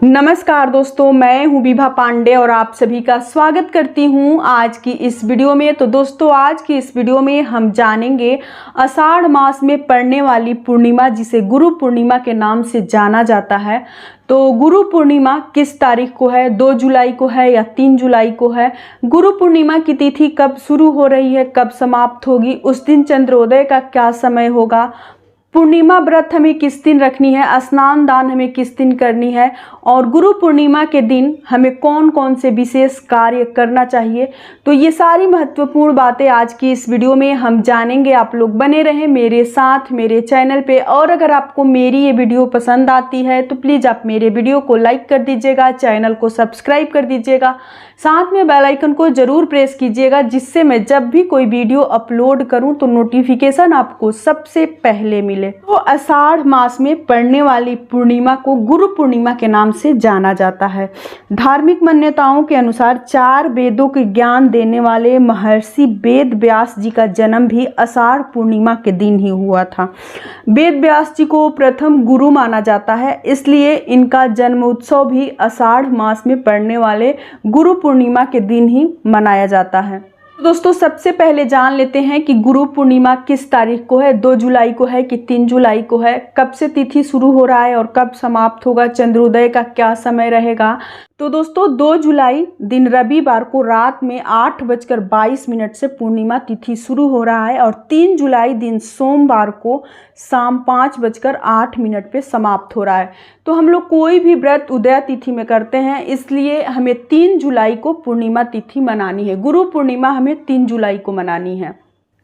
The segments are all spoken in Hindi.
नमस्कार दोस्तों, मैं हूं विभा पांडे और आप सभी का स्वागत करती हूं आज की इस वीडियो में। तो दोस्तों, आज की इस वीडियो में हम जानेंगे आषाढ़ मास में पड़ने वाली पूर्णिमा, जिसे गुरु पूर्णिमा के नाम से जाना जाता है। तो गुरु पूर्णिमा किस तारीख को है? 2 जुलाई को है या 3 जुलाई को है? गुरु पूर्णिमा की तिथि कब शुरू हो रही है, कब समाप्त होगी? उस दिन चंद्रोदय का क्या समय होगा? पूर्णिमा व्रत हमें किस दिन रखनी है? स्नान दान हमें किस दिन करनी है? और गुरु पूर्णिमा के दिन हमें कौन कौन से विशेष कार्य करना चाहिए? तो ये सारी महत्वपूर्ण बातें आज की इस वीडियो में हम जानेंगे। आप लोग बने रहें मेरे साथ मेरे चैनल पे। और अगर आपको मेरी ये वीडियो पसंद आती है तो प्लीज़ आप मेरे वीडियो को लाइक कर दीजिएगा, चैनल को सब्सक्राइब कर दीजिएगा, साथ में बेल आइकन को जरूर प्रेस कीजिएगा, जिससे मैं जब भी कोई वीडियो अपलोड करूं तो नोटिफिकेशन आपको सबसे पहले मिले। तो आषाढ़ मास में पड़ने वाली पूर्णिमा को गुरु पूर्णिमा के नाम से जाना जाता है। धार्मिक मान्यताओं के अनुसार 4 वेदों के ज्ञान देने वाले महर्षि वेद व्यास जी का जन्म भी आषाढ़ पूर्णिमा के दिन ही हुआ था। वेद व्यास जी को प्रथम गुरु माना जाता है, इसलिए इनका जन्म उत्सव भी आषाढ़ मास में पड़ने वाले गुरु पूर्णिमा के दिन ही मनाया जाता है। दोस्तों, सबसे पहले जान लेते हैं कि गुरु पूर्णिमा किस तारीख को है, 2 जुलाई को है कि 3 जुलाई को है, कब से तिथि शुरू हो रहा है और कब समाप्त होगा, चंद्रोदय का क्या समय रहेगा। तो दोस्तों, 2 जुलाई दिन रविवार को रात में 8:22 से पूर्णिमा तिथि शुरू हो रहा है और 3 जुलाई दिन सोमवार को शाम 5:08 पे समाप्त हो रहा है। तो हम लोग कोई भी व्रत उदय तिथि में करते हैं, इसलिए हमें 3 जुलाई को पूर्णिमा तिथि मनानी है। गुरु पूर्णिमा हमें 3 जुलाई को मनानी है।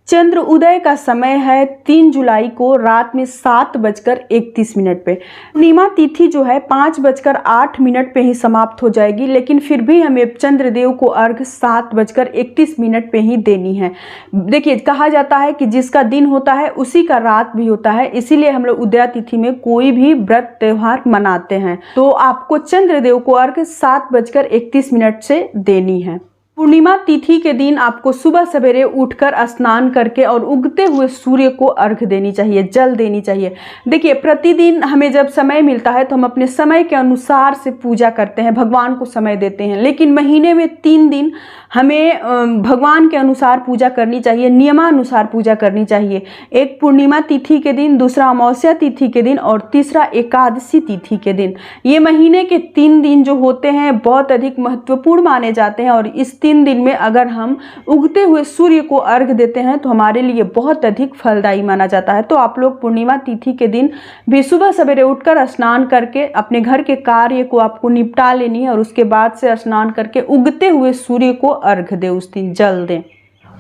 चंद्र उदय का समय है 3 जुलाई को रात में 7:31 पे। पूर्णिमा तिथि जो है 5:08 पे ही समाप्त हो जाएगी, लेकिन फिर भी हमें चंद्रदेव को अर्घ 7:31 पे ही देनी है। देखिए, कहा जाता है कि जिसका दिन होता है उसी का रात भी होता है, इसीलिए हम लोग उदय तिथि में कोई भी व्रत त्योहार मनाते हैं। तो आपको चंद्रदेव को अर्घ 7:31 से देनी है। पूर्णिमा तिथि के दिन आपको सुबह सवेरे उठकर स्नान करके और उगते हुए सूर्य को अर्घ देनी चाहिए, जल देनी चाहिए। देखिए, प्रतिदिन हमें जब समय मिलता है तो हम अपने समय के अनुसार से पूजा करते हैं, भगवान को समय देते हैं, लेकिन महीने में 3 दिन हमें भगवान के अनुसार पूजा करनी चाहिए, नियमानुसार पूजा करनी चाहिए। एक पूर्णिमा तिथि के दिन, दूसरा अमावस्या तिथि के दिन और तीसरा एकादशी तिथि के दिन। ये महीने के 3 दिन जो होते हैं बहुत अधिक महत्वपूर्ण माने जाते हैं और इस 3 दिन में अगर हम उगते हुए सूर्य को अर्घ देते हैं तो हमारे लिए बहुत अधिक फलदायी माना जाता है। तो आप लोग पूर्णिमा तिथि के दिन भी सुबह सवेरे उठकर स्नान करके अपने घर के कार्य को आपको निपटा लेनी है और उसके बाद से स्नान करके उगते हुए सूर्य को अर्घ दें, उस दिन जल दें।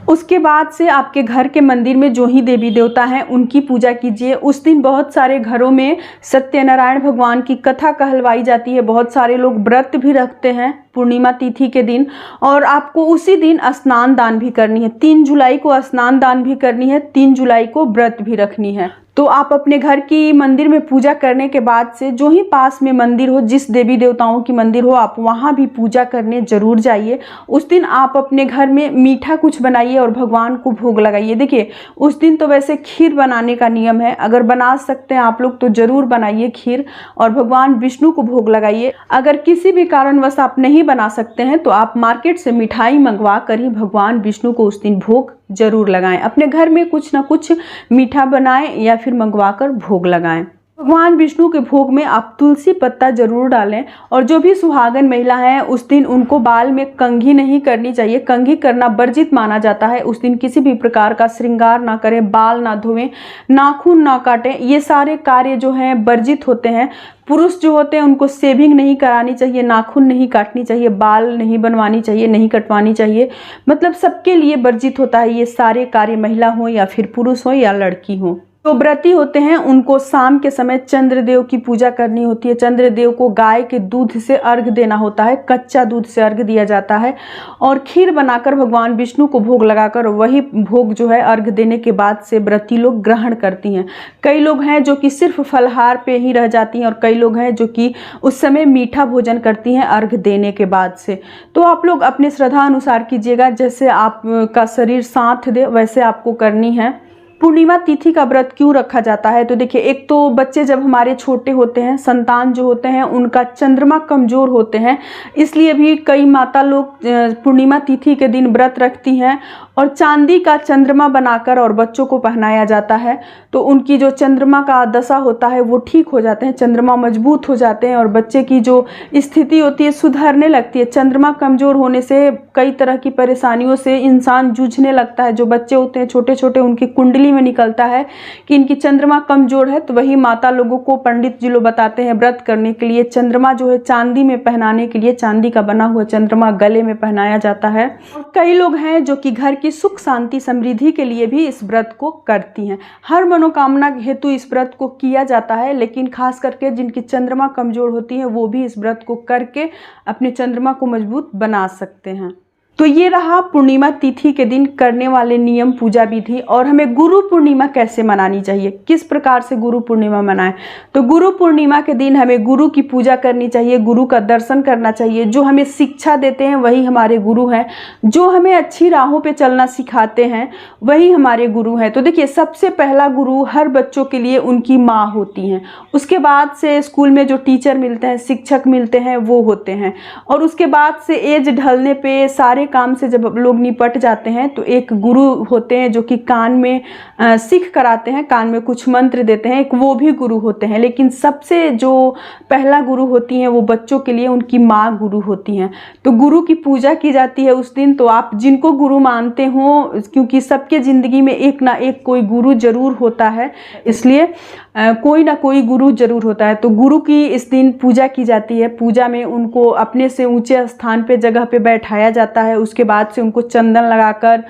उसके बाद से आपके घर के मंदिर में जो ही देवी देवता हैं उनकी पूजा कीजिए। उस दिन बहुत सारे घरों में सत्यनारायण भगवान की कथा कहलवाई जाती है। बहुत सारे लोग व्रत भी रखते हैं पूर्णिमा तिथि के दिन, और आपको उसी दिन स्नान दान भी करनी है। 3 जुलाई को स्नान दान भी करनी है, 3 जुलाई को व्रत भी रखनी है। तो आप अपने घर की मंदिर में पूजा करने के बाद से जो ही पास में मंदिर हो, जिस देवी देवताओं की मंदिर हो, आप वहाँ भी पूजा करने जरूर जाइए। उस दिन आप अपने घर में मीठा कुछ बनाइए और भगवान को भोग लगाइए। देखिए, उस दिन तो वैसे खीर बनाने का नियम है, अगर बना सकते हैं आप लोग तो जरूर बनाइए खीर और भगवान विष्णु को भोग लगाइए। अगर किसी भी कारणवश आप नहीं बना सकते हैं तो आप मार्केट से मिठाई मंगवा कर ही भगवान विष्णु को उस दिन भोग जरूर लगाएं। अपने घर में कुछ ना कुछ मीठा बनाएं या फिर मंगवाकर भोग लगाएं। भगवान विष्णु के भोग में आप तुलसी पत्ता जरूर डालें। और जो भी सुहागन महिला है उस दिन उनको बाल में कंघी नहीं करनी चाहिए, कंघी करना वर्जित माना जाता है। उस दिन किसी भी प्रकार का श्रृंगार ना करें, बाल ना धोएं, नाखून ना काटें, ये सारे कार्य जो हैं वर्जित होते हैं। पुरुष जो होते हैं उनको शेविंग नहीं करानी चाहिए, नाखून नहीं काटनी चाहिए, बाल नहीं बनवानी चाहिए, नहीं कटवानी चाहिए, मतलब सबके लिए वर्जित होता है ये सारे कार्य, महिला हो या फिर पुरुष हो या लड़की हो। जो व्रती होते हैं उनको शाम के समय चंद्रदेव की पूजा करनी होती है। चंद्रदेव को गाय के दूध से अर्घ देना होता है, कच्चा दूध से अर्घ दिया जाता है और खीर बनाकर भगवान विष्णु को भोग लगाकर वही भोग जो है अर्घ देने के बाद से व्रती लोग ग्रहण करती हैं। कई लोग हैं जो कि सिर्फ फलहार पे ही रह जाती हैं और कई लोग हैं जो कि उस समय मीठा भोजन करती हैं अर्घ देने के बाद से। तो आप लोग अपने श्रद्धा अनुसार कीजिएगा, जैसे आपका शरीर साथ दे वैसे आपको करनी है। पूर्णिमा तिथि का व्रत क्यों रखा जाता है? तो देखिए, एक तो बच्चे जब हमारे छोटे होते हैं, संतान जो होते हैं उनका चंद्रमा कमजोर होते हैं, इसलिए भी कई माता लोग पूर्णिमा तिथि के दिन व्रत रखती हैं और चांदी का चंद्रमा बनाकर और बच्चों को पहनाया जाता है। तो उनकी जो चंद्रमा का दशा होता है वो ठीक हो जाते हैं, चंद्रमा मजबूत हो जाते हैं और बच्चे की जो स्थिति होती है सुधरने लगती है। चंद्रमा कमजोर होने से कई तरह की परेशानियों से इंसान जूझने लगता है। जो बच्चे होते हैं छोटे छोटे, उनकी कुंडली में निकलता है कि इनकी चंद्रमा कमजोर है, तो वही माता लोगों को पंडित जी लोग बताते हैं व्रत करने के लिए चंद्रमा जो है चांदी में पहनाने के लिए चांदी का बना हुआ चंद्रमा गले में पहनाया जाता है। और कई लोग हैं जो कि घर की सुख शांति समृद्धि के लिए भी इस व्रत को करती हैं। हर मनोकामना हेतु इस व्रत को किया जाता है, लेकिन खास करके जिनकी चंद्रमा कमजोर होती है वो भी इस व्रत को करके अपने चंद्रमा को मजबूत बना सकते हैं। तो ये रहा पूर्णिमा तिथि के दिन करने वाले नियम, पूजा विधि। और हमें गुरु पूर्णिमा कैसे मनानी चाहिए, किस प्रकार से गुरु पूर्णिमा मनाएं? तो गुरु पूर्णिमा के दिन हमें गुरु की पूजा करनी चाहिए, गुरु का दर्शन करना चाहिए। जो हमें शिक्षा देते हैं वही हमारे गुरु हैं, जो हमें अच्छी राहों पे चलना सिखाते हैं वही हमारे गुरु हैं। तो देखिए, सबसे पहला गुरु हर बच्चों के लिए उनकी माँ होती हैं। उसके बाद से स्कूल में जो टीचर मिलते हैं, शिक्षक मिलते हैं, वो होते हैं। और उसके बाद से एज ढलने पे सारे काम से जब लोग निपट जाते हैं तो एक गुरु होते हैं जो कि कान में सीख कराते हैं, कान में कुछ मंत्र देते हैं, एक वो भी गुरु होते हैं। लेकिन सबसे जो पहला गुरु होती हैं वो बच्चों के लिए उनकी माँ गुरु होती हैं। तो गुरु की पूजा की जाती है उस दिन। तो आप जिनको गुरु मानते हो, क्योंकि सबके ज़िंदगी में एक ना एक कोई गुरु जरूर होता है, इसलिए कोई ना कोई गुरु जरूर होता है। तो गुरु की इस दिन पूजा की जाती है। पूजा में उनको अपने से ऊंचे स्थान पे, जगह पे बैठाया जाता है। उसके बाद से उनको चंदन लगाकर,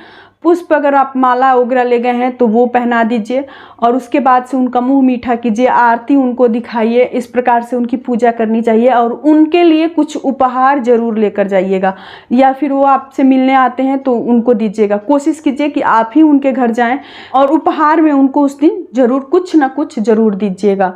पुष्प अगर आप माला वगैरह ले गए हैं तो वो पहना दीजिए और उसके बाद से उनका मुंह मीठा कीजिए, आरती उनको दिखाइए। इस प्रकार से उनकी पूजा करनी चाहिए और उनके लिए कुछ उपहार जरूर लेकर जाइएगा, या फिर वो आपसे मिलने आते हैं तो उनको दीजिएगा। कोशिश कीजिए कि आप ही उनके घर जाएं और उपहार में उनको उस दिन जरूर कुछ ना कुछ जरूर दीजिएगा।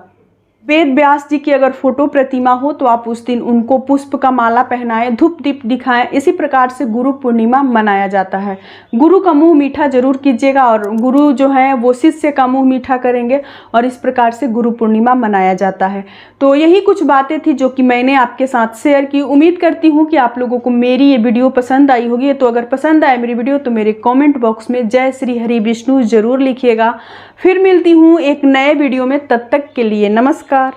वेद व्यास जी की अगर फोटो प्रतिमा हो तो आप उस दिन उनको पुष्प का माला पहनाएं, धूप दीप दिखाएं। इसी प्रकार से गुरु पूर्णिमा मनाया जाता है। गुरु का मुंह मीठा जरूर कीजिएगा और गुरु जो है वो शिष्य का मुंह मीठा करेंगे और इस प्रकार से गुरु पूर्णिमा मनाया जाता है। तो यही कुछ बातें थी जो कि मैंने आपके साथ शेयर की। उम्मीद करती हूँ कि आप लोगों को मेरी ये वीडियो पसंद आई होगी। तो अगर पसंद आए मेरी वीडियो तो मेरे कॉमेंट बॉक्स में जय श्री हरि विष्णु जरूर लिखिएगा। फिर मिलती हूँ एक नए वीडियो में, तब तक के लिए नमस्कार।